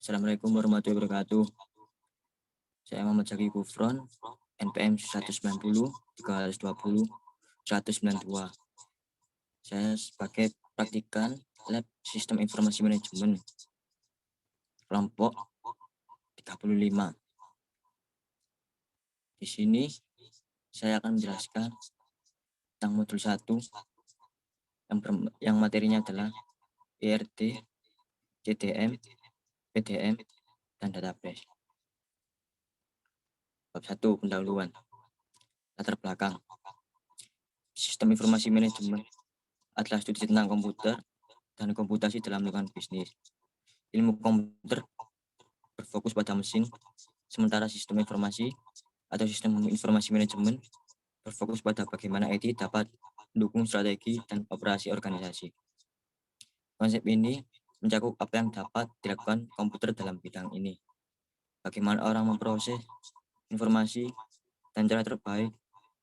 Assalamualaikum warahmatullahi wabarakatuh. Saya Muhammad Zaki Kufron, NPM 190, 320, 192. Saya sebagai praktikan Lab Sistem Informasi Manajemen, kelompok 35. Di sini saya akan menjelaskan tentang modul 1 yang materinya adalah ERT, CDM, PDM, dan database. Bab 1, pendahuluan. Latar belakang. Sistem informasi manajemen adalah studi tentang komputer dan komputasi dalam lingkungan bisnis. Ilmu komputer berfokus pada mesin, sementara sistem informasi atau sistem informasi manajemen berfokus pada bagaimana IT dapat mendukung strategi dan operasi organisasi. Konsep ini mencakup apa yang dapat dilakukan komputer dalam bidang ini, bagaimana orang memproses informasi, dan cara terbaik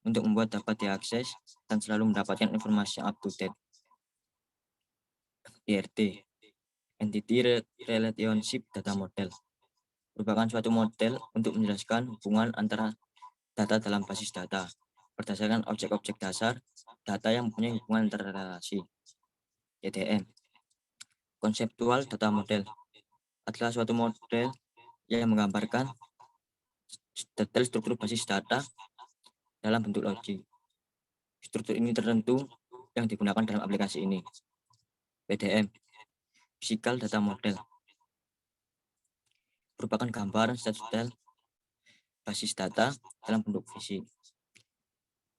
untuk membuat dapat diakses dan selalu mendapatkan informasi yang up to date. ERT, Entity Relationship Data Model, merupakan suatu model untuk menjelaskan hubungan antara data dalam basis data berdasarkan objek-objek dasar data yang mempunyai hubungan antar relasi. CDM, Conceptual Data Model, adalah suatu model yang menggambarkan detail struktur basis data dalam bentuk logik. Struktur ini tertentu yang digunakan dalam aplikasi ini. PDM, Physical Data Model, merupakan gambaran detail basis data dalam bentuk fisik.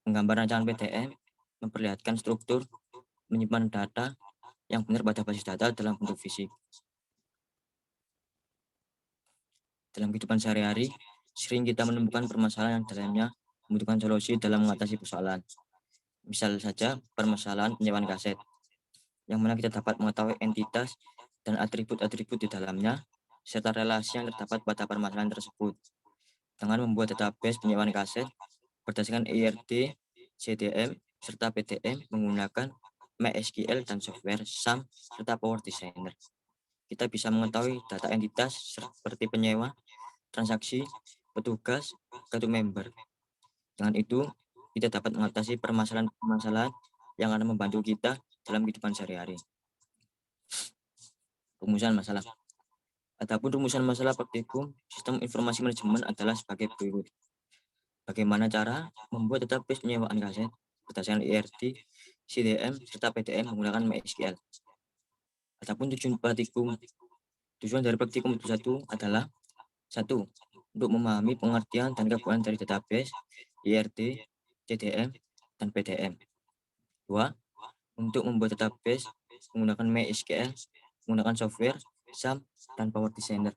Penggambaran rancangan PDM memperlihatkan struktur menyimpan data yang benar pada basis data dalam bentuk fisik. Dalam kehidupan sehari-hari, sering kita menemukan permasalahan yang dalamnya membutuhkan solusi dalam mengatasi persoalan. Misal saja permasalahan penyewaan kaset, yang mana kita dapat mengetahui entitas dan atribut-atribut di dalamnya, serta relasi yang terdapat pada permasalahan tersebut. Dengan membuat database penyewaan kaset berdasarkan ERT, CDM, serta PDM menggunakan MySQL dan software SAM serta Power Designer. Kita bisa mengetahui data entitas seperti penyewa, transaksi, petugas, kartu member. Dengan itu, kita dapat mengatasi permasalahan-permasalahan yang akan membantu kita dalam kehidupan sehari-hari. Rumusan masalah. Adapun rumusan masalah praktikum sistem informasi manajemen adalah sebagai berikut. Bagaimana cara membuat database penyewaan kaset berdasarkan ERT, CDM, serta PDM menggunakan MySQL. Adapun tujuan dari praktikum 1 adalah 1. Untuk memahami pengertian dan kegunaan dari database, ERT, CDM, dan PDM. 2. Untuk membuat database menggunakan MySQL, menggunakan software, SAM, dan Power Designer.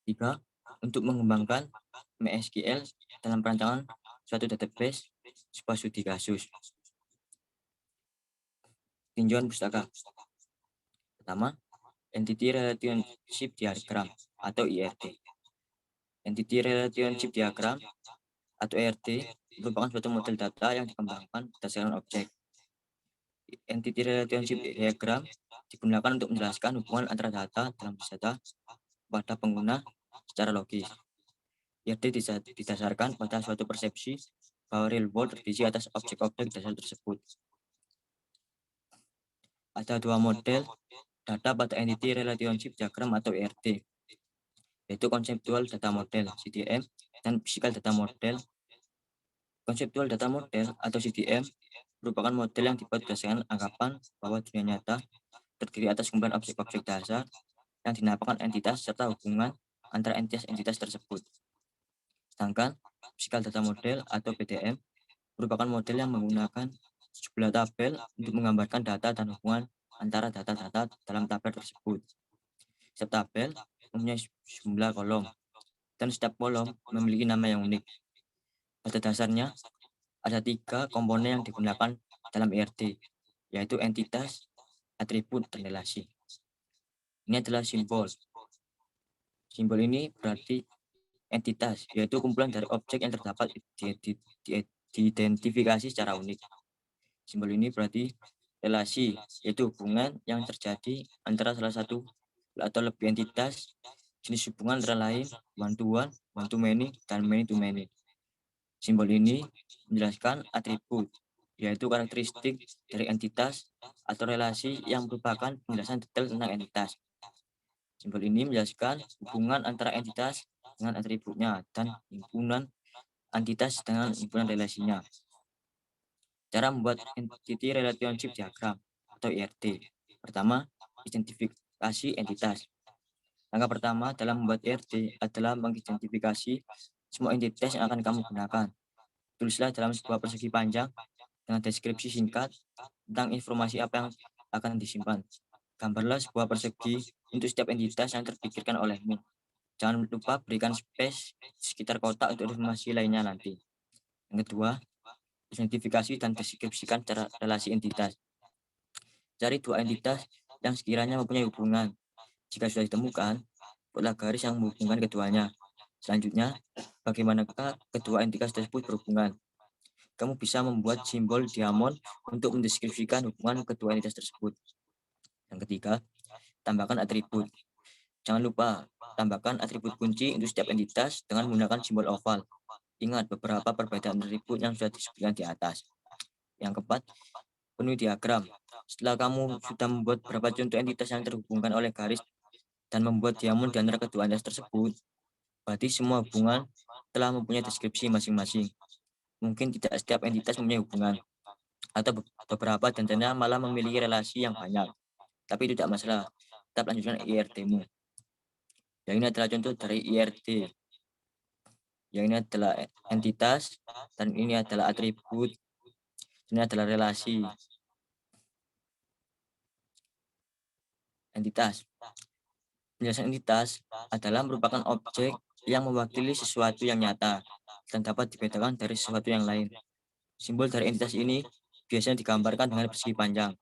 3. Untuk mengembangkan MySQL dalam perancangan suatu database sebuah studi kasus. Tinjauan pustaka. Pertama, Entity Relationship Diagram atau ERD. Entity Relationship Diagram atau ERD merupakan suatu model data yang dikembangkan berdasarkan objek. Entity Relationship Diagram digunakan untuk menjelaskan hubungan antara data dalam data pada pengguna secara logis. ERD didasarkan pada suatu persepsi bahwa real world terdiri atas objek-objek dasar tersebut. Ada dua model data pada Entity Relationship Diagram atau ERD, yaitu Conceptual Data Model (CDM) dan Physical Data Model. Conceptual Data Model atau CDM merupakan model yang dibuat berdasarkan anggapan bahwa dunia nyata terdiri atas kumpulan objek-objek dasar yang dinamakan entitas serta hubungan antara entitas-entitas tersebut. Sedangkan Physical Data Model atau PDM merupakan model yang menggunakan sejumlah tabel untuk menggambarkan data dan hubungan antara data-data dalam tabel tersebut. Setiap tabel mempunyai jumlah kolom, dan setiap kolom memiliki nama yang unik. Pada dasarnya, ada 3 komponen yang digunakan dalam ERD, yaitu entitas, atribut, dan relasi. Ini adalah simbol. Simbol ini berarti entitas, yaitu kumpulan dari objek yang terdapat diidentifikasi secara unik. Simbol ini berarti relasi, yaitu hubungan yang terjadi antara salah satu atau lebih entitas, jenis hubungan antara lain one to many, dan many to many. Simbol ini menjelaskan atribut, yaitu karakteristik dari entitas atau relasi yang merupakan penjelasan detail tentang entitas. Simbol ini menjelaskan hubungan antara entitas dengan atributnya dan himpunan entitas dengan himpunan relasinya. Cara membuat Entity Relationship Diagram atau IRD. Pertama, identifikasi entitas. Langkah pertama dalam membuat IRD adalah mengidentifikasi semua entitas yang akan kamu gunakan. Tulislah dalam sebuah persegi panjang dengan deskripsi singkat tentang informasi apa yang akan disimpan. Gambarlah sebuah persegi untuk setiap entitas yang terpikirkan olehmu. Jangan lupa berikan space di sekitar kotak untuk informasi lainnya nanti. Yang kedua, identifikasi dan deskripsikan cara relasi entitas. Cari dua entitas yang sekiranya mempunyai hubungan. Jika sudah ditemukan, buatlah garis yang menghubungkan keduanya. Selanjutnya, bagaimanakah kedua entitas tersebut berhubungan? Kamu bisa membuat simbol diamond untuk mendeskripsikan hubungan kedua entitas tersebut. Yang ketiga, tambahkan atribut. Jangan lupa, tambahkan atribut kunci untuk setiap entitas dengan menggunakan simbol oval. Ingat beberapa perbedaan atribut yang sudah disebutkan di atas. Yang keempat, penuhi diagram. Setelah kamu sudah membuat beberapa contoh entitas yang terhubungkan oleh garis dan membuat diamond di antara kedua entitas tersebut, berarti semua hubungan telah mempunyai deskripsi masing-masing. Mungkin tidak setiap entitas mempunyai hubungan, atau beberapa tentunya malah memiliki relasi yang banyak. Tapi itu tidak masalah, tetap lanjutkan IRT-mu. Yang ini adalah contoh dari IRT. Yang ini adalah entitas, dan ini adalah atribut, ini adalah relasi. Entitas. Penjelasan entitas adalah merupakan objek yang mewakili sesuatu yang nyata dan dapat dibedakan dari sesuatu yang lain. Simbol dari entitas ini biasanya digambarkan dengan persegi panjang.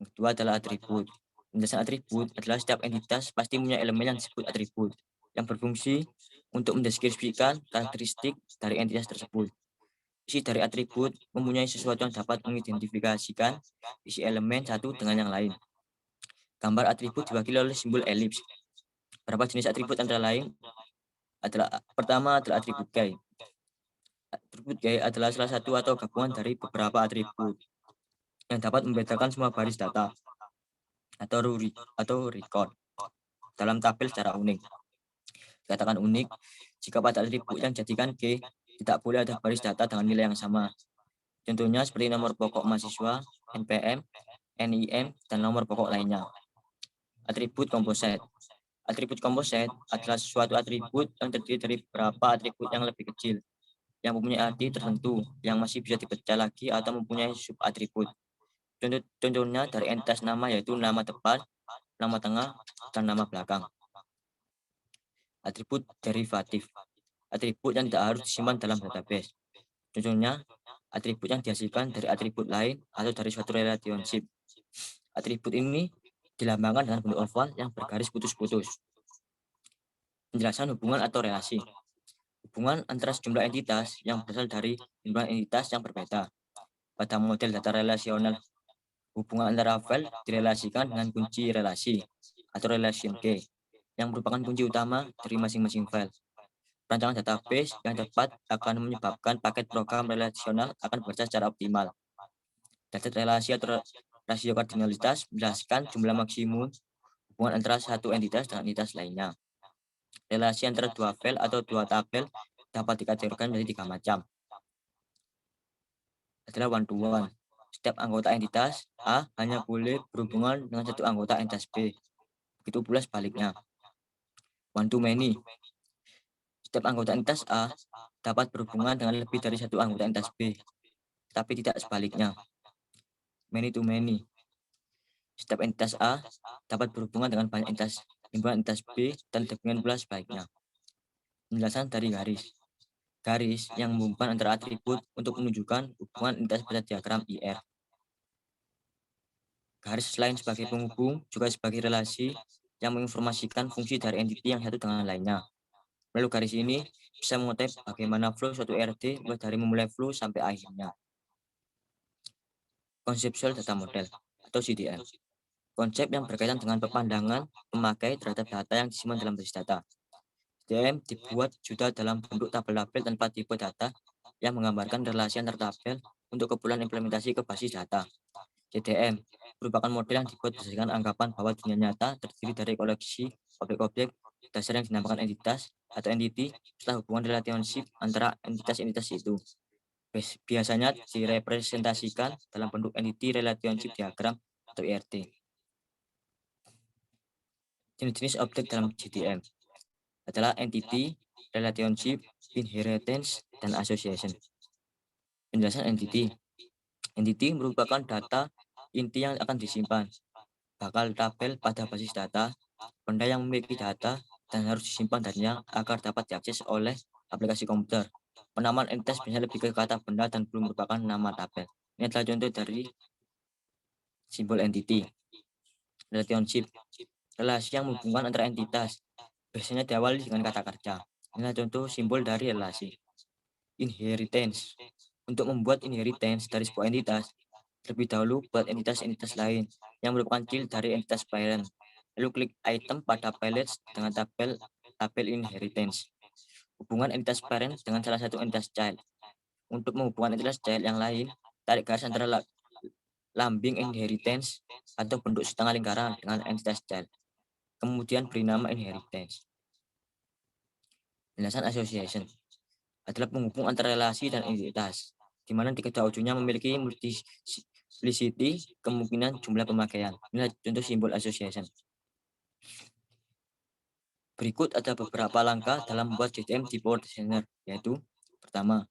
Yang kedua adalah atribut. Penjelasan atribut adalah setiap entitas pasti punya elemen yang disebut atribut, yang berfungsi untuk mendeskripsikan karakteristik dari entitas tersebut. Isi dari atribut mempunyai sesuatu yang dapat mengidentifikasikan isi elemen satu dengan yang lain. Gambar atribut diwakili oleh simbol elips. Beberapa jenis atribut antara lain adalah pertama adalah atribut gay. Atribut gay adalah salah satu atau gabungan dari beberapa atribut yang dapat membedakan semua baris data atau record dalam tabel secara unik. Dikatakan unik jika pada atribut yang jadikan G tidak boleh ada baris data dengan nilai yang sama. Contohnya seperti nomor pokok mahasiswa, NPM, NIM, dan nomor pokok lainnya. Atribut komposit. Atribut komposit adalah suatu atribut yang terdiri dari beberapa atribut yang lebih kecil, yang mempunyai arti tertentu, yang masih bisa dipecah lagi atau mempunyai subatribut. Contohnya dari entitas nama yaitu nama depan, nama tengah, dan nama belakang. Atribut derivatif. Atribut yang tidak harus disimpan dalam database. Contohnya, atribut yang dihasilkan dari atribut lain atau dari suatu relationship. Atribut ini dilambangkan dengan bentuk oval yang bergaris putus-putus. Penjelasan hubungan atau relasi. Hubungan antara sejumlah entitas yang berasal dari jumlah entitas yang berbeda. Pada model data relasional, hubungan antara file direlasikan dengan kunci relasi atau relation key yang merupakan kunci utama dari masing-masing file. Perancangan database yang tepat akan menyebabkan paket program relasional akan bekerja secara optimal. Data relasi atau rasio kardinalitas menjelaskan jumlah maksimum hubungan antara satu entitas dengan entitas lainnya. Relasi antara dua file atau dua tabel dapat dikategorikan menjadi 3 macam. Adalah one to one. Setiap anggota entitas A hanya boleh berhubungan dengan satu anggota entitas B. Begitu pula sebaliknya. One to many. Setiap anggota entitas A dapat berhubungan dengan lebih dari satu anggota entitas B, tapi tidak sebaliknya. Many to many. Setiap entitas A dapat berhubungan dengan banyak himpunan entitas B dan demikian pula sebaliknya. Penjelasan dari garis. Garis yang menghubungkan antara atribut untuk menunjukkan hubungan entitas pada diagram IR. Garis selain sebagai penghubung juga sebagai relasi yang menginformasikan fungsi dari entiti yang satu dengan lainnya. Melalui garis ini bisa mengetahui bagaimana flow suatu RD mulai dari memulai flow sampai akhirnya. Conceptual Data Model atau CDM. Konsep yang berkaitan dengan pandangan pemakai terhadap data yang disimpan dalam basis data. GTM dibuat sudah dalam bentuk tabel-tabel tanpa tipe data yang menggambarkan relasi antar tabel untuk keperluan implementasi ke basis data. GTM merupakan model yang dibuat berdasarkan anggapan bahwa dunia nyata terdiri dari koleksi objek-objek dasar yang dinamakan entitas atau entity setelah hubungan relationship antara entitas-entitas itu. Biasanya direpresentasikan dalam bentuk entity relationship diagram atau ERT. Jenis-jenis objek dalam GTM adalah entity, relationship, inheritance, dan association. Penjelasan entity. Entity merupakan data inti yang akan disimpan, bakal tabel pada basis data, benda yang memiliki data, dan harus disimpan darinya agar dapat diakses oleh aplikasi komputer. Penamaan entitas biasanya lebih ke kata benda dan belum merupakan nama tabel. Ini adalah contoh dari simbol entity. Relationship, relasi yang menghubungkan antara entitas, biasanya diawali dengan kata kerja. Inilah contoh simbol dari relasi. Inheritance, untuk membuat inheritance dari sebuah entitas, terlebih dahulu buat entitas-entitas lain yang merupakan child dari entitas parent. Lalu klik item pada palettes dengan tabel inheritance. Hubungan entitas parent dengan salah satu entitas child. Untuk menghubungkan entitas child yang lain, tarik garis antara lambing inheritance atau bentuk setengah lingkaran dengan entitas child. Kemudian beri nama inheritance. Penjelasan association adalah penghubung antara relasi dan entitas, di mana di kedua ujungnya memiliki multiplicity kemungkinan jumlah pemakaian. Inilah contoh simbol association. Berikut ada beberapa langkah dalam membuat GTM di Power Designer, yaitu pertama,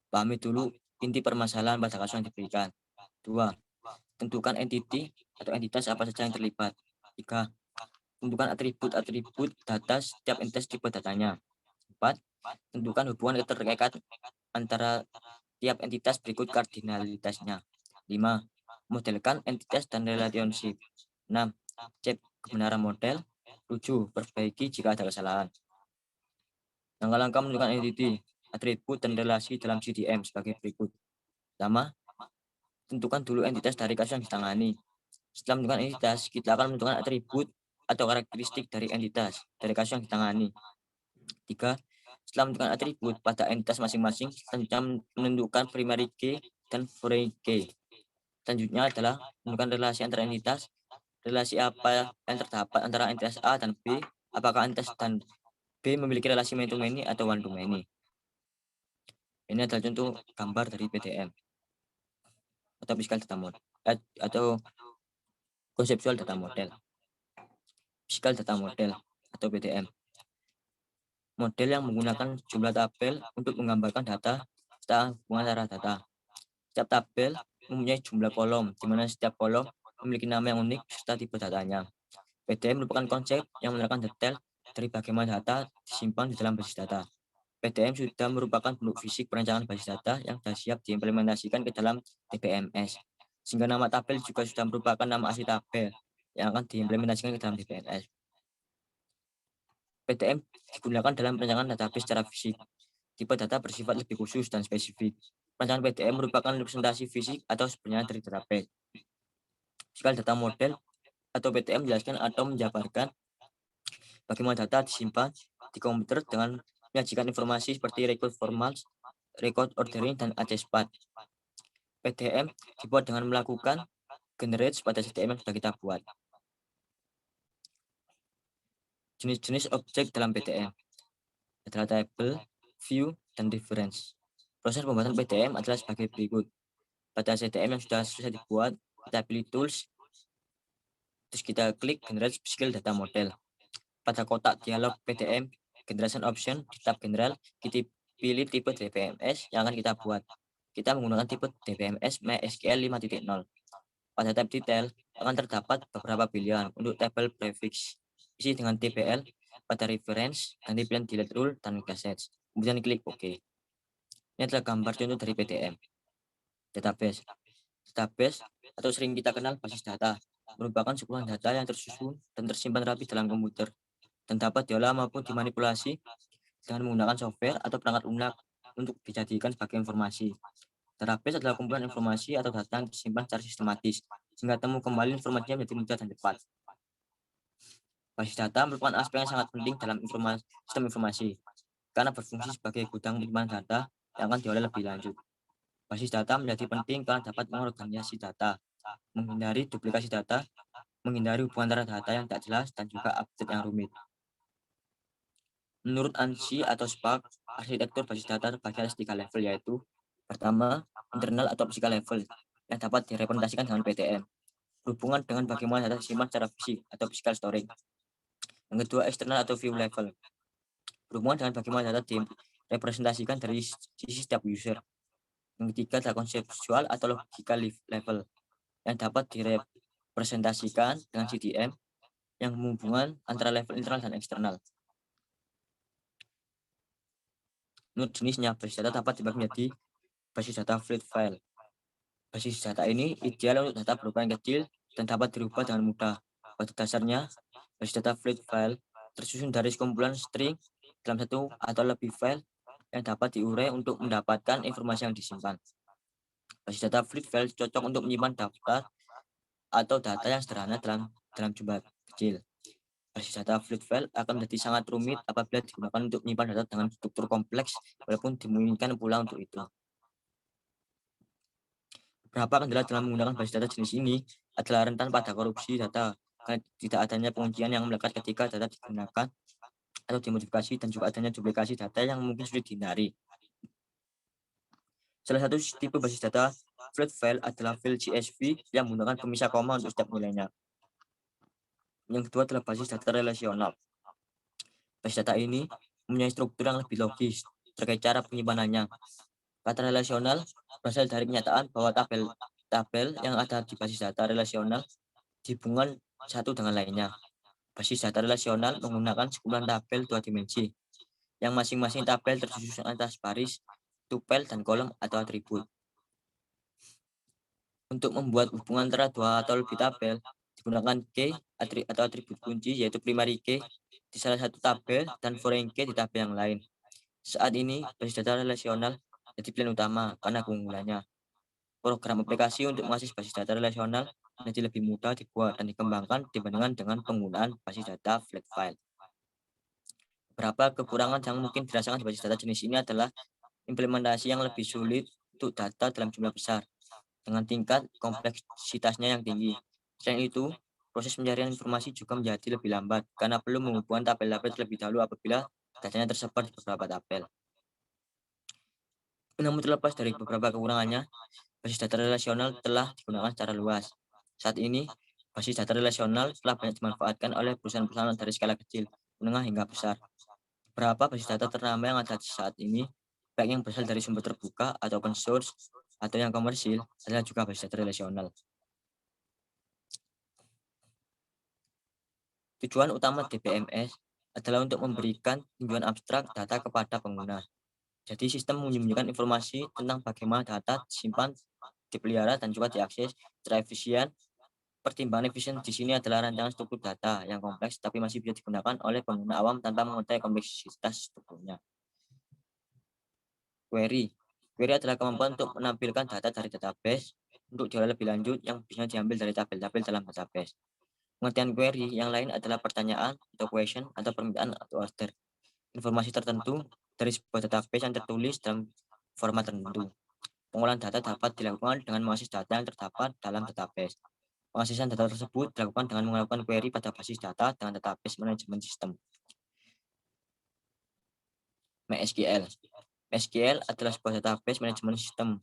pahami dulu inti permasalahan pada kasus yang diberikan. Dua, tentukan entity atau entitas apa saja yang terlibat. Tiga, tentukan atribut-atribut data setiap entitas tipe datanya. Empat, tentukan hubungan keterkaitan antara tiap entitas berikut kardinalitasnya. 5. Modelkan entitas dan relationship. 6. Cek kebenaran model. 7. Perbaiki jika ada kesalahan. Langkah-langkah menentukan entity, atribut, dan relasi dalam GTM sebagai berikut. Pertama, tentukan dulu entitas dari kasus yang ditangani. Setelah menentukan entitas, kita akan menentukan atribut atau karakteristik dari entitas dari kasus yang ditangani. 3. Setelah menentukan atribut pada entitas masing-masing, selanjutnya menentukan primary key dan foreign key. Selanjutnya adalah menentukan relasi antara entitas, relasi apa yang terdapat antara entitas A dan B, apakah entitas dan B memiliki relasi many to many atau one to many. Ini adalah contoh gambar dari PDM atau physical data model atau konseptual data model. Physical data model atau PDM. Model yang menggunakan jumlah tabel untuk menggambarkan data serta hubungan antara data. Setiap tabel mempunyai jumlah kolom, di mana setiap kolom memiliki nama yang unik serta tipe datanya. PDM merupakan konsep yang menerangkan detail dari bagaimana data disimpan di dalam basis data. PDM sudah merupakan bentuk fisik perencanaan basis data yang sudah siap diimplementasikan ke dalam DBMS. Sehingga nama tabel juga sudah merupakan nama asli tabel yang akan diimplementasikan ke dalam DBMS. PDM digunakan dalam perencanaan database secara fisik. Tipe data bersifat lebih khusus dan spesifik. Perencanaan PDM merupakan representasi fisik atau sebenarnya dari database. Physical data model atau PDM menjelaskan atau menjabarkan bagaimana data disimpan di komputer dengan menyajikan informasi seperti record formal, record ordering, dan access path. PDM dibuat dengan melakukan generate pada CDM yang sudah kita buat. Jenis-jenis objek dalam PDM adalah table, view, dan reference. Proses pembuatan PDM adalah sebagai berikut. Pada CDM yang sudah selesai dibuat, kita pilih tools, terus kita klik generate physical data model. Pada kotak dialog PDM generation option di tab general, kita pilih tipe DBMS yang akan kita buat. Kita menggunakan tipe DBMS MySQL 5.0. Pada tab detail akan terdapat beberapa pilihan untuk tabel prefix. Isi dengan TBL pada reference, ganti pilihan delete rule dan message. Kemudian klik OK. Ini adalah gambar contoh dari PDM. Database. Database atau sering kita kenal basis data merupakan sebuah data yang tersusun dan tersimpan rapi dalam komputer dan dapat diolah maupun dimanipulasi dengan menggunakan software atau perangkat lunak untuk dijadikan sebagai informasi. Database adalah kumpulan informasi atau data yang disimpan secara sistematis sehingga temu kembali informasinya menjadi mudah dan cepat. Basis data merupakan aspek yang sangat penting dalam sistem informasi, karena berfungsi sebagai gudang penyimpanan data yang akan diolah lebih lanjut. Basis data menjadi penting karena dapat mengorganisasi data, menghindari duplikasi data, menghindari hubungan antara data yang tak jelas, dan juga update yang rumit. Menurut ANSI atau SPARC, arsitektur basis data terbagi atas 3 level, yaitu pertama, internal atau physical level, yang dapat direpresentasikan dengan PTM, berhubungan dengan bagaimana data disimpan secara fisik atau physical storage. Yang kedua, eksternal atau view level, berhubungan dengan bagaimana data direpresentasikan dari sisi setiap user. Yang ketiga adalah konseptual atau logical level, yang dapat direpresentasikan dengan CDM, yang menghubungkan antara level internal dan eksternal. Menurut jenisnya, basis data dapat dibagi menjadi basis data flat file. Basis data ini ideal untuk data berukuran kecil dan dapat dirubah dengan mudah. Pada dasarnya, basis data flat file tersusun dari sekumpulan string dalam satu atau lebih file yang dapat diurai untuk mendapatkan informasi yang disimpan. Basis data flat file cocok untuk menyimpan daftar atau data yang sederhana dalam jumlah kecil. Basis data flat file akan menjadi sangat rumit apabila digunakan untuk menyimpan data dengan struktur kompleks, walaupun dimungkinkan pula untuk itu. Beberapa kendala dalam menggunakan basis data jenis ini adalah rentan pada korupsi data, karena tidak adanya penguncian yang melekat ketika data digunakan atau dimodifikasi, dan juga adanya duplikasi data yang mungkin sulit dihindari. Salah satu tipe basis data flat file adalah file CSV yang menggunakan pemisah koma untuk setiap nilainya. Yang kedua adalah basis data relasional. Basis data ini mempunyai struktur yang lebih logis terkait cara penyimpanannya. Kata relasional berasal dari kenyataan bahwa tabel yang ada di basis data relasional dihubungkan satu dengan lainnya. Basis data relasional menggunakan sekumpulan tabel 2 dimensi, yang masing-masing tabel tersusun atas baris, tupel, dan kolom atau atribut. Untuk membuat hubungan antara dua atau lebih tabel, digunakan key atau atribut kunci, yaitu primary key di salah satu tabel dan foreign key di tabel yang lain. Saat ini, basis data relasional jadi pilihan utama karena keunggulannya. Program aplikasi untuk mengakses basis data relasional menjadi lebih mudah dibuat dan dikembangkan dibandingkan dengan penggunaan basis data flat file. Beberapa kekurangan yang mungkin dirasakan di basis data jenis ini adalah implementasi yang lebih sulit untuk data dalam jumlah besar, dengan tingkat kompleksitasnya yang tinggi. Selain itu, proses pencarian informasi juga menjadi lebih lambat karena perlu menghubungkan tabel-tabel terlebih dahulu apabila datanya tersebar di beberapa tabel. Namun terlepas dari beberapa kekurangannya, basis data relasional telah digunakan secara luas. Saat ini, basis data relasional telah banyak dimanfaatkan oleh perusahaan-perusahaan dari skala kecil, menengah hingga besar. Beberapa basis data ternama yang ada saat ini, baik yang berasal dari sumber terbuka atau open source, atau yang komersil, adalah juga basis data relasional. Tujuan utama DBMS adalah untuk memberikan tinjauan abstrak data kepada pengguna. Jadi sistem menyembunyikan informasi tentang bagaimana data disimpan, dipelihara, dan juga diakses secara efisien. Pertimbangan efisien di sini adalah rancangan struktur data yang kompleks tapi masih bisa digunakan oleh pengguna awam tanpa mengetahui kompleksitas strukturnya. Query. Query adalah kemampuan untuk menampilkan data dari database untuk diolah lebih lanjut yang bisa diambil dari tabel-tabel dalam database. Pengertian query yang lain adalah pertanyaan atau question atau permintaan atau order informasi tertentu dari sebuah database yang tertulis dalam format tertentu. Pengolahan data dapat dilakukan dengan mengakses data yang terdapat dalam database. Pengaksesan data tersebut dilakukan dengan melakukan query pada basis data dengan database management system. MySQL. MySQL adalah sebuah database management system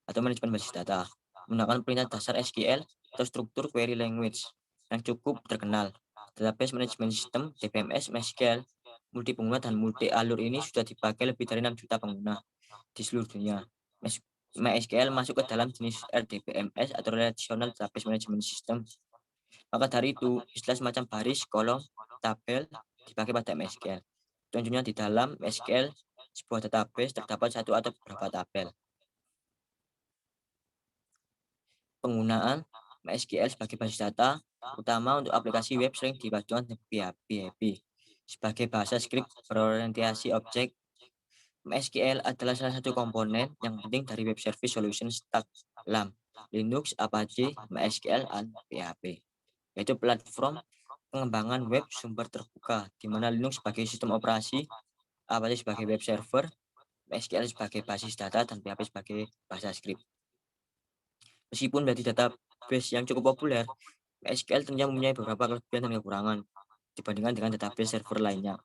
atau manajemen basis data. Menggunakan perintah dasar SQL atau struktur query language yang cukup terkenal. Database Management System (DBMS) MySQL multi pengguna dan multi alur ini sudah dipakai lebih dari 6 juta pengguna di seluruh dunia. MySQL masuk ke dalam jenis RDBMS atau Relational Database Management System. Maka dari itu, istilah semacam baris, kolom, tabel dipakai pada MySQL. Contohnya di dalam MySQL, sebuah database terdapat satu atau beberapa tabel. Penggunaan MySQL sebagai basis data, utama untuk aplikasi web sering dipadukan dengan PHP. Sebagai bahasa skrip berorientasi objek, MySQL adalah salah satu komponen yang penting dari Web Service Solution Stack (LAMP). Linux, Apache, MySQL, dan PHP. Yaitu platform pengembangan web sumber terbuka, di mana Linux sebagai sistem operasi, Apache sebagai web server, MySQL sebagai basis data, dan PHP sebagai bahasa script. Meskipun menjadi database yang cukup populer, MySQL tentunya mempunyai beberapa kelebihan dan kekurangan dibandingkan dengan database server lainnya.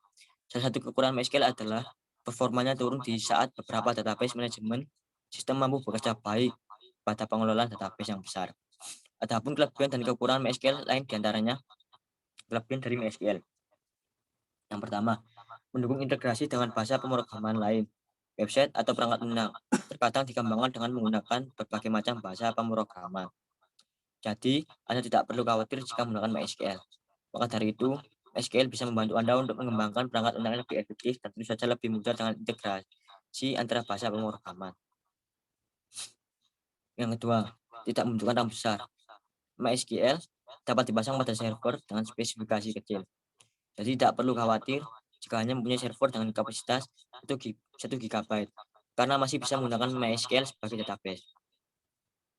Salah satu kekurangan MySQL adalah performanya turun di saat beberapa database manajemen sistem mampu bekerja baik pada pengelolaan database yang besar. Adapun kelebihan dan kekurangan MySQL lain diantaranya kelebihan dari MySQL. Yang pertama, mendukung integrasi dengan bahasa pemrograman lain, website atau perangkat lunak. Terkadang dikembangkan dengan menggunakan berbagai macam bahasa pemrograman. Jadi, Anda tidak perlu khawatir jika menggunakan MySQL. Maka dari itu, MySQL bisa membantu Anda untuk mengembangkan perangkat lunak yang lebih efektif dan tentu saja lebih mudah dengan integrasi antara bahasa pemrograman. Yang kedua, tidak membutuhkan RAM besar. MySQL dapat dipasang pada server dengan spesifikasi kecil. Jadi tidak perlu khawatir jika hanya mempunyai server dengan kapasitas 1 GB, karena masih bisa menggunakan MySQL sebagai database.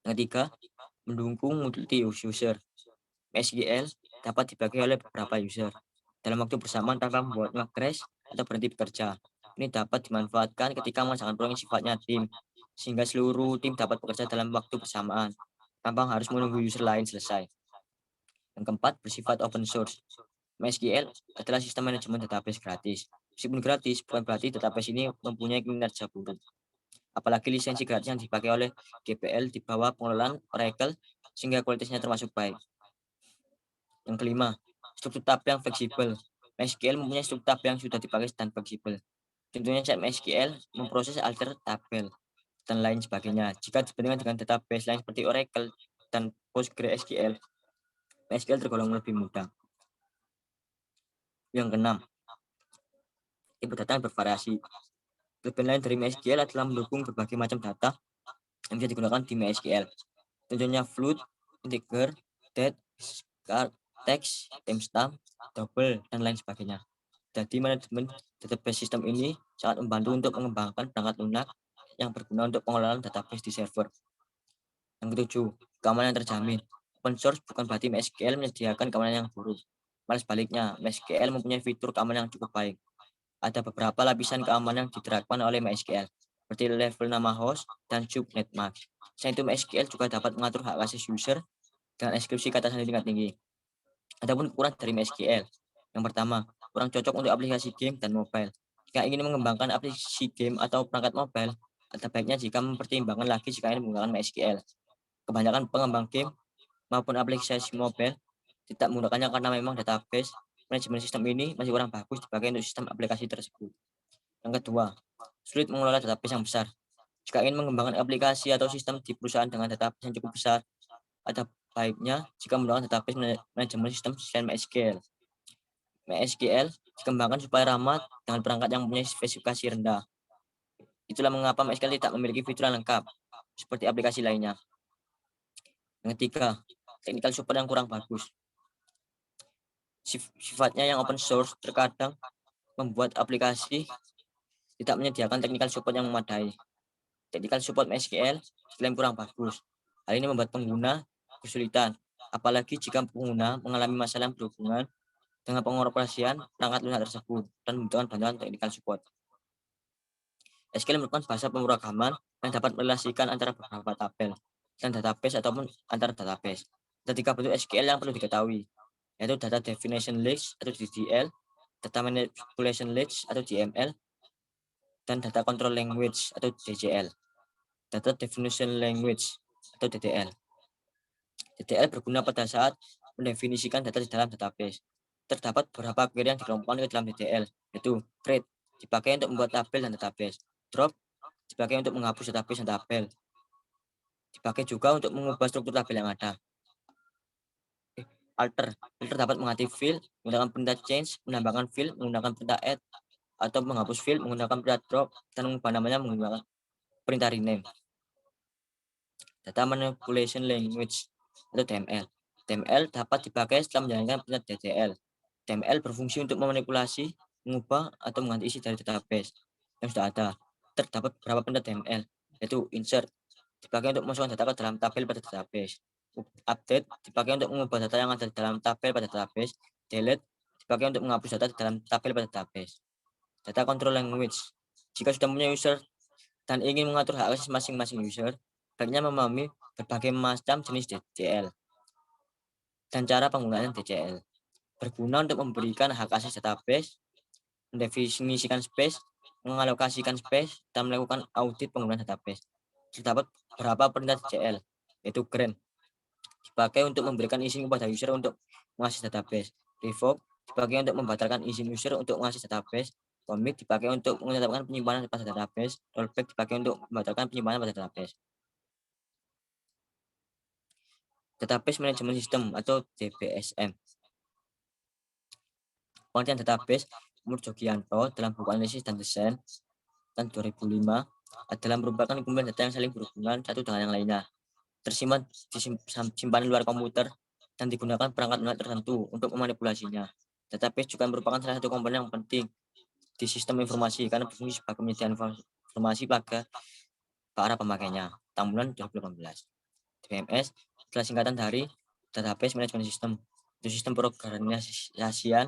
Yang ketiga, mendukung multi-user. MySQL dapat dipakai oleh beberapa user dalam waktu bersamaan tanpa membuatnya crash atau berhenti bekerja. Ini dapat dimanfaatkan ketika mengerjakan proyek yang sifatnya tim, sehingga seluruh tim dapat bekerja dalam waktu bersamaan tanpa harus menunggu user lain selesai. Yang keempat, bersifat open source. MySQL adalah sistem manajemen database gratis. Meskipun gratis, bukan berarti database ini mempunyai kinerja buruk. Apalagi lisensi gratis yang dipakai oleh GPL di bawah pengelolaan Oracle, sehingga kualitasnya termasuk baik. Yang kelima, struktur tabel yang fleksibel. MySQL mempunyai struktur tabel yang sudah dipakai dan fleksibel. Contohnya set MySQL memproses alter tabel dan lain sebagainya. Jika dibandingkan dengan database lain seperti Oracle dan PostgreSQL, MySQL tergolong lebih mudah. Yang keenam, tipe data yang bervariasi. Kelebihan lain dari MySQL adalah mendukung berbagai macam data yang bisa digunakan di MySQL. Contohnya float, integer, date, char, text, timestamp, double, dan lain sebagainya. Jadi manajemen database sistem ini sangat membantu untuk mengembangkan perangkat lunak yang berguna untuk pengelolaan database di server. Yang ketujuh, keamanan yang terjamin. Open source bukan berarti MySQL menyediakan keamanan yang buruk. Malah sebaliknya, MySQL mempunyai fitur keamanan yang cukup baik. Ada beberapa lapisan keamanan yang diterapkan oleh MySQL, seperti level nama host dan subnet mask. Selain itu, MySQL juga dapat mengatur hak asasi user dengan ekskripsi kata sandi tingkat tinggi. Adapun kekurangan dari MySQL, yang pertama, kurang cocok untuk aplikasi game dan mobile. Jika ingin mengembangkan aplikasi game atau perangkat mobile, ada baiknya jika mempertimbangkan lagi jika ingin menggunakan MySQL. Kebanyakan pengembang game maupun aplikasi mobile tidak menggunakannya karena memang database manajemen sistem ini masih kurang bagus dipakai untuk sistem aplikasi tersebut. Yang kedua, sulit mengelola database yang besar. Jika ingin mengembangkan aplikasi atau sistem di perusahaan dengan database yang cukup besar, ada baiknya jika menggunakan database manajemen sistem selain MySQL. MySQL dikembangkan supaya ramah dengan perangkat yang mempunyai spesifikasi rendah. Itulah mengapa MySQL tidak memiliki fitur yang lengkap seperti aplikasi lainnya. Yang ketiga, technical support yang kurang bagus. Sifatnya yang open source terkadang membuat aplikasi tidak menyediakan technical support yang memadai. Technical support MySQL diklaim kurang bagus. Hal ini membuat pengguna kesulitan, apalagi jika pengguna mengalami masalah yang berhubungan dengan pengoperasian perangkat lunak tersebut dan membutuhkan bantuan technical support. SQL merupakan bahasa pemrograman yang dapat merelasikan antara beberapa tabel dan database ataupun antar database. Ada 3 bentuk SQL yang perlu diketahui, yaitu Data Definition List atau DDL, Data Manipulation List atau DML, dan Data Control Language atau DCL. Data Definition Language atau DDL. DDL berguna pada saat mendefinisikan data di dalam database. Terdapat beberapa query yang dikelompokkan ke dalam DDL, yaitu create dipakai untuk membuat tabel dan database, drop dipakai untuk menghapus database dan tabel, dipakai juga untuk mengubah struktur tabel yang ada. Alter dapat mengganti field menggunakan perintah change, menambahkan field menggunakan perintah add, atau menghapus field menggunakan perintah drop, dan mengubah namanya menggunakan perintah rename. Data Manipulation Language atau DML. DML dapat dipakai setelah menjalankan perintah DDL. DML berfungsi untuk memanipulasi, mengubah, atau mengganti isi dari database yang sudah ada. Terdapat beberapa perintah DML, yaitu insert, dipakai untuk memasukkan data ke dalam tabel pada database. Update dipakai untuk mengubah data yang ada di dalam tabel pada database. Delete dipakai untuk menghapus data di dalam tabel pada database. Data control language. Jika sudah punya user dan ingin mengatur hak akses masing-masing user, baiknya memahami berbagai macam jenis DCL dan cara penggunaan DCL. Berguna untuk memberikan hak akses database, mendefinisikan space, mengalokasikan space, dan melakukan audit penggunaan database. Terdapat beberapa perintah DCL, yaitu grant, dipakai untuk memberikan izin kepada user untuk mengakses database. Revoke dipakai untuk membatalkan izin user untuk mengakses database. Commit dipakai untuk menetapkan penyimpanan pada database. Rollback dipakai untuk membatalkan penyimpanan pada database. Database Management System atau DBSM. Pengertian database menurut Jogianto dalam buku analisis dan desain tahun 2005 adalah merupakan kumpulan data yang saling berhubungan satu dengan yang lainnya, tersimpan di simpanan luar komputer dan digunakan perangkat lunak tertentu untuk memanipulasinya. Database juga merupakan salah satu komponen yang penting di sistem informasi karena berfungsi sebagai penyediaan informasi bagi para pemakainya. Tahun bulan 2018. DBMS adalah singkatan dari Database Management System, itu sistem pengorganisasian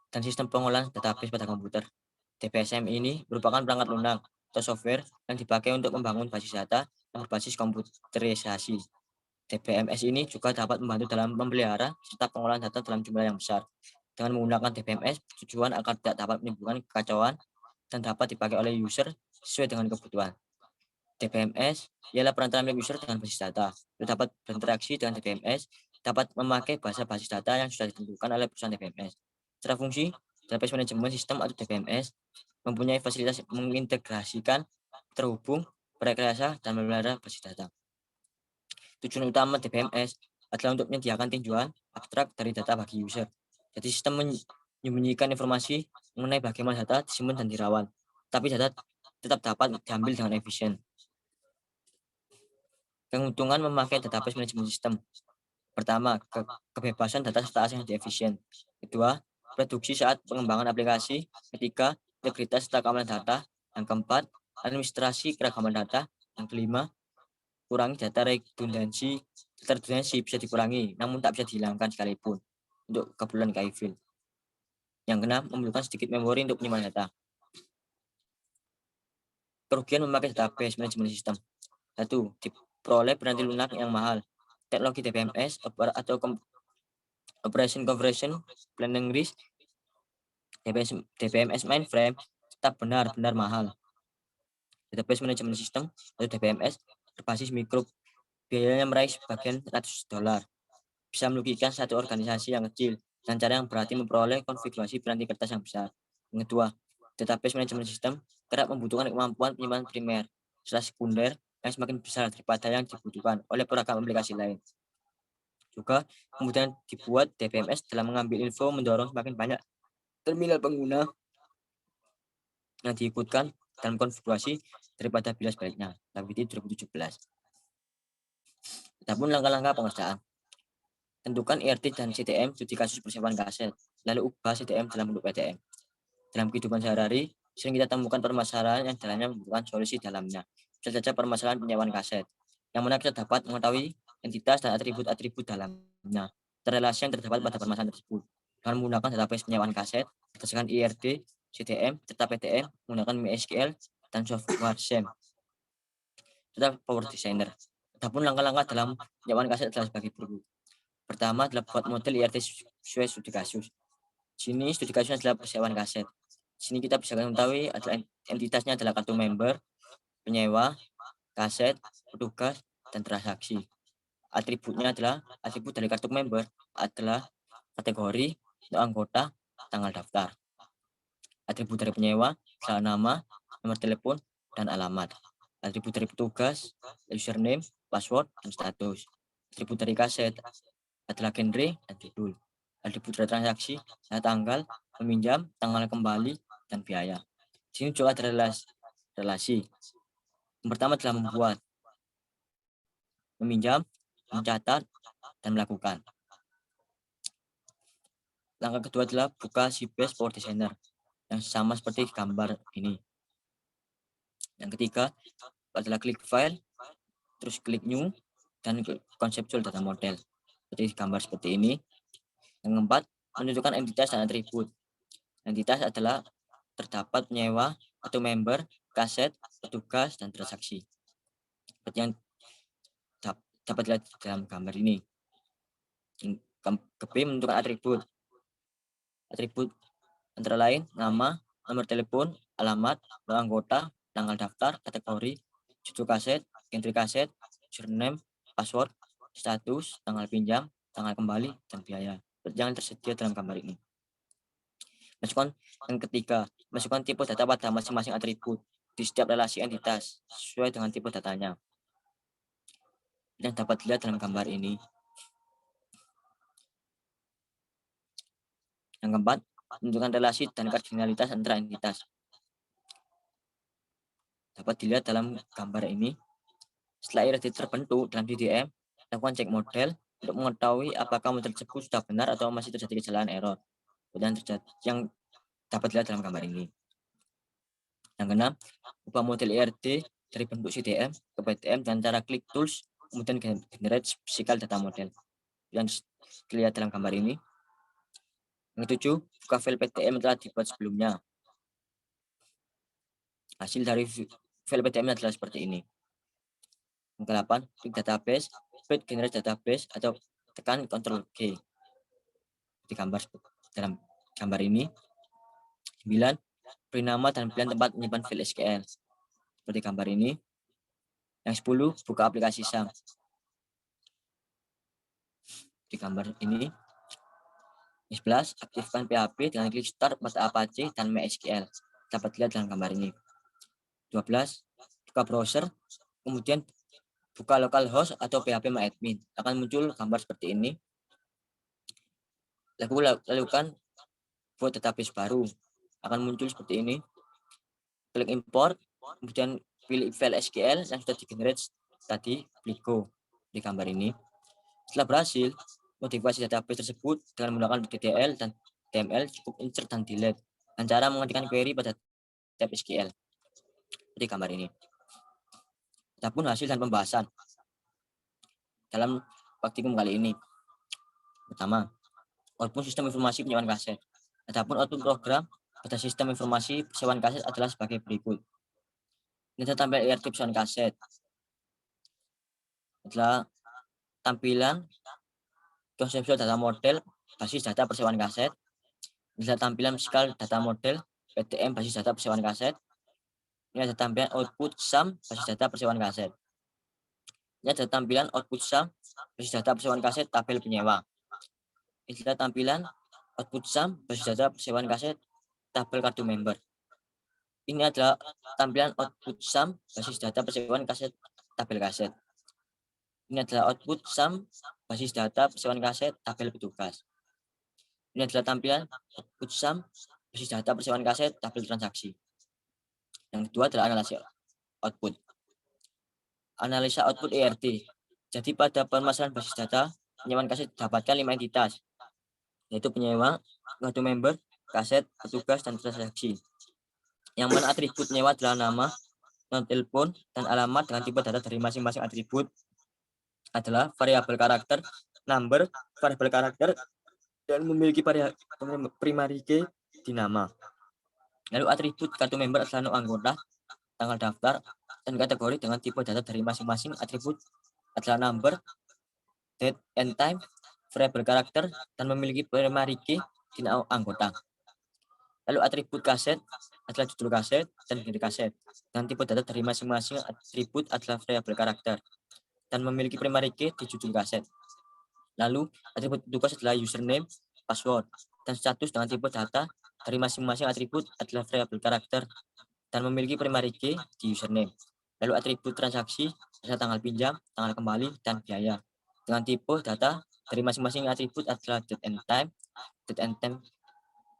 dan sistem pengolahan database pada komputer. DBSM ini merupakan perangkat lunak atau software yang dipakai untuk membangun basis data yang berbasis komputerisasi. DBMS ini juga dapat membantu dalam memelihara serta pengolahan data dalam jumlah yang besar. Dengan menggunakan DBMS, tujuan agar tidak dapat menimbulkan kekacauan dan dapat dipakai oleh user sesuai dengan kebutuhan. DBMS ialah perantara milik user dengan basis data. Untuk dapat berinteraksi dengan DBMS, dapat memakai bahasa basis data yang sudah ditentukan oleh perusahaan DBMS. Secara fungsi, Database Management System atau DBMS mempunyai fasilitas mengintegrasikan, terhubung, merekayasa, dan memelihara basis data. Tujuan utama DBMS adalah untuk menyediakan tinjauan abstrak dari data bagi user. Jadi sistem menyembunyikan informasi mengenai bagaimana data disimpan dan dirawat, tapi data tetap dapat diambil dengan efisien. Keuntungan memakai database management system. Pertama, kebebasan data serta akses yang efisien. Kedua, produksi saat pengembangan aplikasi. Ketiga, integritas serta keamanan data. Yang keempat, administrasi keragaman data. Yang kelima, kurangi data redundansi. Data redundansi bisa dikurangi, namun tak bisa dihilangkan sekalipun untuk keperluan KI. Yang keenam, memerlukan sedikit memori untuk penyimpanan data. Kerugian memakai database management system. 1. Diperoleh penanti lunak yang mahal. Teknologi DBMS atau Operation Conversion Planning Risk DBMS mainframe tetap benar-benar mahal. Database Management System atau DBMS berbasis mikro, biayanya meraih sebagian $100. Bisa merugikan satu organisasi yang kecil dan cara yang berarti memperoleh konfigurasi piranti kertas yang besar. Yang kedua, Database Management System kerap membutuhkan kemampuan penyimpanan primer serta sekunder yang semakin besar daripada yang dibutuhkan oleh beragam aplikasi lain. Juga kemudian dibuat DBMS dalam mengambil info mendorong semakin banyak terminal pengguna yang diikutkan dalam konfigurasi daripada bila sebaliknya. WT 2017. Adapun langkah-langkah pengerjaan. Tentukan IRT dan CTM studi kasus persiapan kaset, lalu ubah CTM dalam bentuk PTM. Dalam kehidupan sehari-hari, sering kita temukan permasalahan yang jalannya membutuhkan solusi dalamnya. Bisa saja permasalahan penyewaan kaset, yang mana kita dapat mengetahui entitas dan atribut-atribut dalamnya, relasi yang terdapat pada permasalahan tersebut. Dengan menggunakan database penyewaan kaset, berdasarkan IRT, CTM, serta PTM, menggunakan MySQL, dan software SAM, serta Power Designer. Adapun langkah-langkah dalam penyewaan kaset adalah sebagai berikut. Pertama adalah buat model IRT sesuai studi kasus. Sini studi kasusnya adalah persewaan kaset. Sini kita bisa mengetahui adalah entitasnya adalah kartu member, penyewa, kaset, petugas, dan transaksi. Atributnya adalah atribut dari kartu member adalah kategori, anggota, tanggal daftar. Atribut dari penyewa adalah nama, nomor telepon, dan alamat. Atribut dari petugas, username, password, dan status. Atribut dari kaset adalah genre dan judul. Atribut dari transaksi adalah tanggal, meminjam, tanggal kembali, dan biaya. Di sini juga ada relasi. Yang pertama adalah membuat, meminjam, mencatat, dan melakukan. Langkah kedua adalah buka Sybase Power Designer yang sama seperti gambar ini. Yang ketiga adalah klik file, terus klik new, dan konseptual data model. Seperti gambar seperti ini. Yang keempat, menunjukkan entitas dan atribut. Entitas adalah terdapat penyewa atau member, kaset, petugas, dan transaksi. Seperti yang dapat dilihat dalam gambar ini. Ke B, menentukan atribut. Atribut antara lain nama, nomor telepon, alamat, nama anggota, tanggal daftar, kategori, judul kaset, entry kaset, username, password, status, tanggal pinjam, tanggal kembali, dan biaya. Yang tersedia dalam gambar ini. Masukkan yang ketiga, masukkan tipe data pada masing-masing atribut di setiap relasi entitas sesuai dengan tipe datanya. Yang dapat dilihat dalam gambar ini. Yang keempat, menunjukkan relasi dan kardinalitas antara entitas. Dapat dilihat dalam gambar ini. Setelah IRT terbentuk dalam DDM, lakukan cek model untuk mengetahui apakah model tersebut sudah benar atau masih terjadi kesalahan error. Yang dapat dilihat dalam gambar ini. Yang keenam, ubah model IRT dari bentuk CDM ke PTM dengan cara klik tools, kemudian generate physical data model. Yang dilihat dalam gambar ini. Yang ketujuh, buka file PTM yang telah dibuat sebelumnya. Hasil dari file PTM adalah seperti ini. Yang ke-8, klik database, create generate database, atau tekan Ctrl G. Di gambar dalam gambar ini. 9, beri nama dan pilihan tempat menyimpan file SQL. Seperti gambar ini. Yang 10, buka aplikasi SAM. Di gambar ini. Yang 11, aktifkan PHP dengan klik start pada Apache dan MySQL. Dapat dilihat dalam gambar ini. 12, buka browser, kemudian buka localhost atau PHP MyAdmin. Akan muncul gambar seperti ini. Lakukan buat database baru. Akan muncul seperti ini. Klik import, kemudian pilih file SQL yang sudah di-generate tadi, klik go di gambar ini. Setelah berhasil, modifikasi database tersebut dengan menggunakan DDL dan DML cukup insert dan delete. Dan cara mengetikkan query pada tab SQL. Di gambar ini. Adapun hasil dan pembahasan dalam praktikum kali ini. Pertama, output sistem informasi penyewaan kaset. Adapun output program pada sistem informasi penyewaan kaset adalah sebagai berikut. Ini tampil IRT penyewaan kaset. Adalah tampilan konseptual data model basis data persewaan kaset. Ini adalah tampilan physical data model PTM basis data persewaan kaset. Ini ada tampilan output SAM basis data persewaan kaset. Ini ada tampilan output SAM basis data persewaan kaset tabel penyewa. Ini adalah tampilan output SAM basis data persewaan kaset tabel kartu member. Ini adalah tampilan output SAM basis data persewaan kaset tabel kaset. Ini adalah output SAM basis data persewaan kaset tabel petugas. Ini adalah tampilan output SAM basis data persewaan kaset tabel transaksi. Yang kedua adalah analisa output. Analisa output ERT. Jadi pada permasalahan basis data, penyewaan kaset dapatkan 5 entitas, yaitu penyewa, kartu member, kaset, petugas, dan transaksi. Yang mana atribut penyewa adalah nama, nomor telepon, dan alamat dengan tipe data dari masing-masing atribut adalah variabel karakter, number, variabel karakter, dan memiliki primary key di nama. Lalu atribut kartu member adalah nama anggota, tanggal daftar, dan kategori dengan tipe data dari masing-masing atribut adalah number, date and time, variabel karakter, dan memiliki primary key di nama anggota. Lalu atribut kaset adalah judul kaset dan genre kaset, dan tipe data dari masing-masing atribut adalah variabel karakter, dan memiliki primary key di judul kaset. Lalu atribut petugas adalah username, password, dan status dengan tipe data dari masing-masing atribut adalah variabel karakter dan memiliki primary key di username. Lalu atribut transaksi adalah tanggal pinjam, tanggal kembali, dan biaya. Dengan tipe data dari masing-masing atribut adalah date and time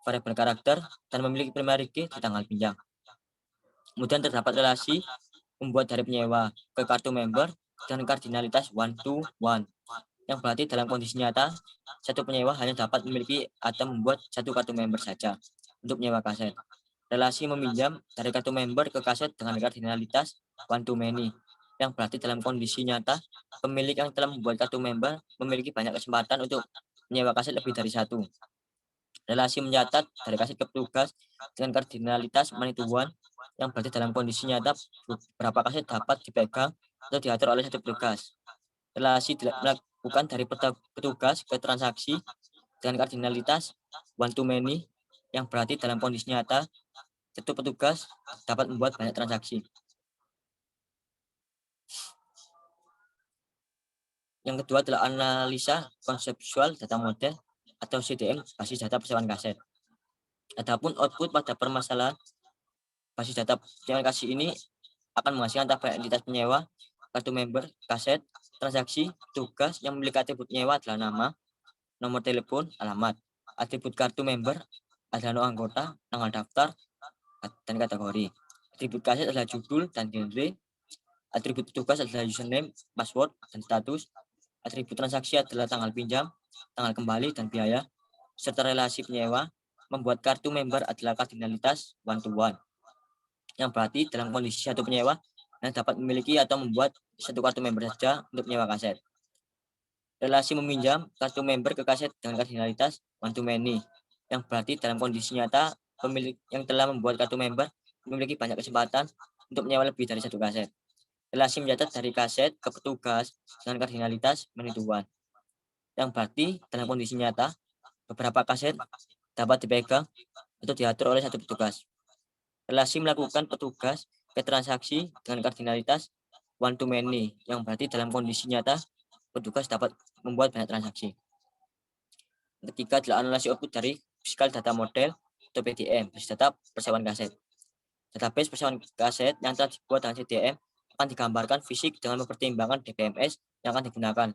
variabel karakter, dan memiliki primary key di tanggal pinjam. Kemudian terdapat relasi membuat dari penyewa ke kartu member dan kardinalitas 1 to 1. Yang berarti dalam kondisi nyata, satu penyewa hanya dapat memiliki atau membuat satu kartu member saja untuk menyewa kaset. Relasi meminjam dari kartu member ke kaset dengan kardinalitas one to many. yang berarti dalam kondisi nyata, pemilik yang telah membuat kartu member memiliki banyak kesempatan untuk menyewa kaset lebih dari satu. Relasi mencatat dari kaset ke petugas dengan kardinalitas menentuan yang berarti dalam kondisi nyata beberapa kaset dapat dipegang atau diatur oleh satu petugas. Relasi dilakukan dari petugas ke transaksi dengan kardinalitas one to many yang berarti dalam kondisi nyata satu petugas dapat membuat banyak transaksi. Yang kedua adalah analisa konseptual data model atau CDM basis data persewaan kaset. Adapun output pada permasalahan basis data persewaan kaset ini akan menghasilkan tabel entitas penyewa, kartu member, kaset, transaksi, tugas yang memiliki atribut penyewa adalah nama, nomor telepon, alamat. Atribut kartu member adalah nama anggota, tanggal daftar, dan kategori. Atribut kaset adalah judul dan genre. Atribut tugas adalah username, password, dan status. Atribut transaksi adalah tanggal pinjam, tanggal kembali, dan biaya. Serta relasi penyewa, membuat kartu member adalah kardinalitas one to one. Yang berarti dalam kondisi satu penyewa yang dapat memiliki atau membuat satu kartu member saja untuk menyewa kaset. Relasi meminjam kartu member ke kaset dengan kardinalitas one to many. Yang berarti dalam kondisi nyata, pemilik yang telah membuat kartu member memiliki banyak kesempatan untuk menyewa lebih dari satu kaset. Relasi mencatat dari kaset ke petugas dengan kardinalitas menentuan. Yang berarti dalam kondisi nyata, beberapa kaset dapat dipegang atau diatur oleh satu petugas. Relasi melakukan petugas ke transaksi dengan kardinalitas one to many, yang berarti dalam kondisi nyata, petugas dapat membuat banyak transaksi. Ketiga adalah analisis output dari physical data model atau PDM, basis data persewaan kaset. Database persewaan kaset yang telah dibuat dengan CDM akan digambarkan fisik dengan mempertimbangkan DBMS yang akan digunakan.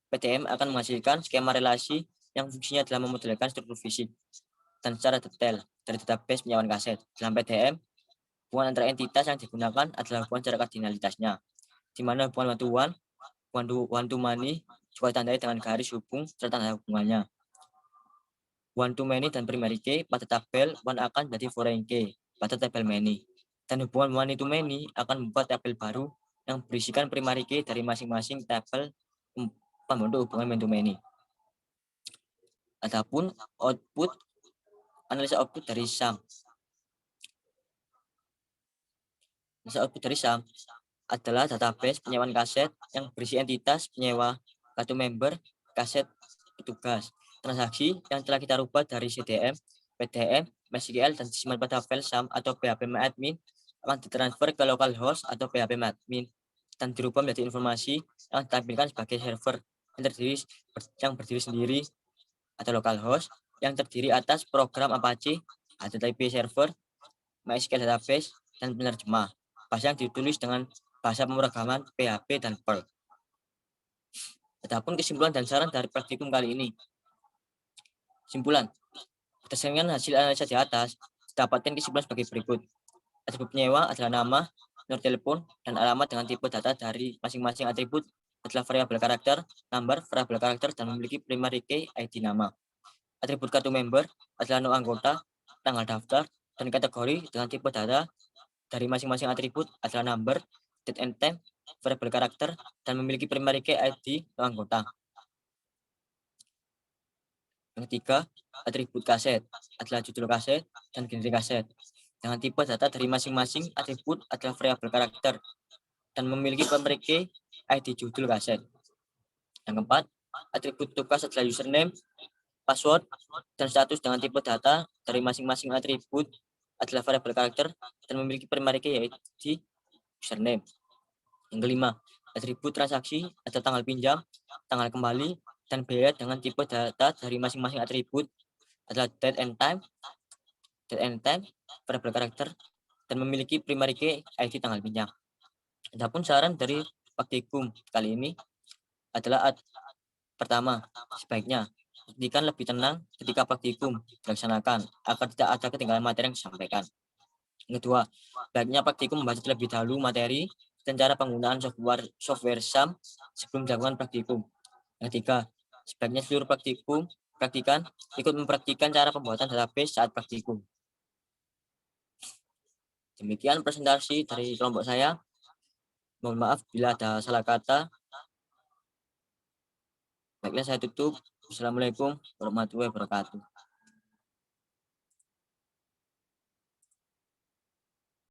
PDM akan menghasilkan skema relasi yang fungsinya adalah memodelkan struktur fisik dan secara detail dari database penyewaan kaset. Dalam PDM, hubungan antara entitas yang digunakan adalah hubungan secara kardinalitasnya, di mana hubungan one to many juga ditandai dengan garis hubung serta tanda hubungannya. One to many dan primary key pada tabel one akan menjadi foreign key pada tabel many. Dan hubungan one to many akan membuat tabel baru yang berisikan primary key dari masing-masing tabel pembentuk hubungan one to many. Adapun analisa output dari sum. Analisa output dari sum adalah database penyewaan kaset yang berisi entitas penyewa, kartu member, kaset, petugas, transaksi yang telah kita rubah dari CDM, PDM, MySQL, dan disimpan pada file sum atau php-admin akan ditransfer ke localhost atau php-admin dan dirubah menjadi informasi yang ditampilkan sebagai server yang berdiri sendiri atau localhost yang terdiri atas program Apache, HTTP server, MySQL database, dan penerjemah. Bahasa yang ditulis dengan bahasa pemrograman PHP dan Perl. Adapun kesimpulan dan saran dari praktikum kali ini. Kesimpulan. Berdasarkan hasil analisa di atas, dapatkan kesimpulan sebagai berikut. Atribut penyewa adalah nama, nomor telepon, dan alamat dengan tipe data dari masing-masing atribut adalah variabel karakter, number, variabel karakter, dan memiliki primary key ID nama. Atribut kartu member adalah nama anggota, tanggal daftar, dan kategori dengan tipe data dari masing-masing atribut adalah number, date and time, variabel karakter, dan memiliki primary key ID anggota. Yang ketiga, atribut kaset adalah judul kaset dan genre kaset. Dengan tipe data dari masing-masing atribut adalah variabel karakter dan memiliki primary key ID judul kaset. Yang keempat, atribut tugas adalah username, password, dan status dengan tipe data dari masing-masing atribut adalah variabel karakter dan memiliki primary key ID username. Yang kelima, atribut transaksi atau tanggal pinjam, tanggal kembali, dan biaya dengan tipe data dari masing-masing atribut adalah date and time, variabel karakter, dan memiliki primary key ID tanggal pinjam. Adapun saran dari praktikum kali ini adalah pertama, sebaiknya pastikan lebih tenang ketika praktikum dilaksanakan agar tidak ada ketinggalan materi yang disampaikan. Yang kedua, baiknya praktikum membaca terlebih dahulu materi dan cara penggunaan software SAM sebelum dilakukan praktikum. Yang ketiga, sebaiknya seluruh praktikan ikut mempraktikkan cara pembuatan database saat praktikum. Demikian presentasi dari kelompok saya. Mohon maaf bila ada salah kata. Baiklah saya tutup. Assalamualaikum warahmatullahi wabarakatuh.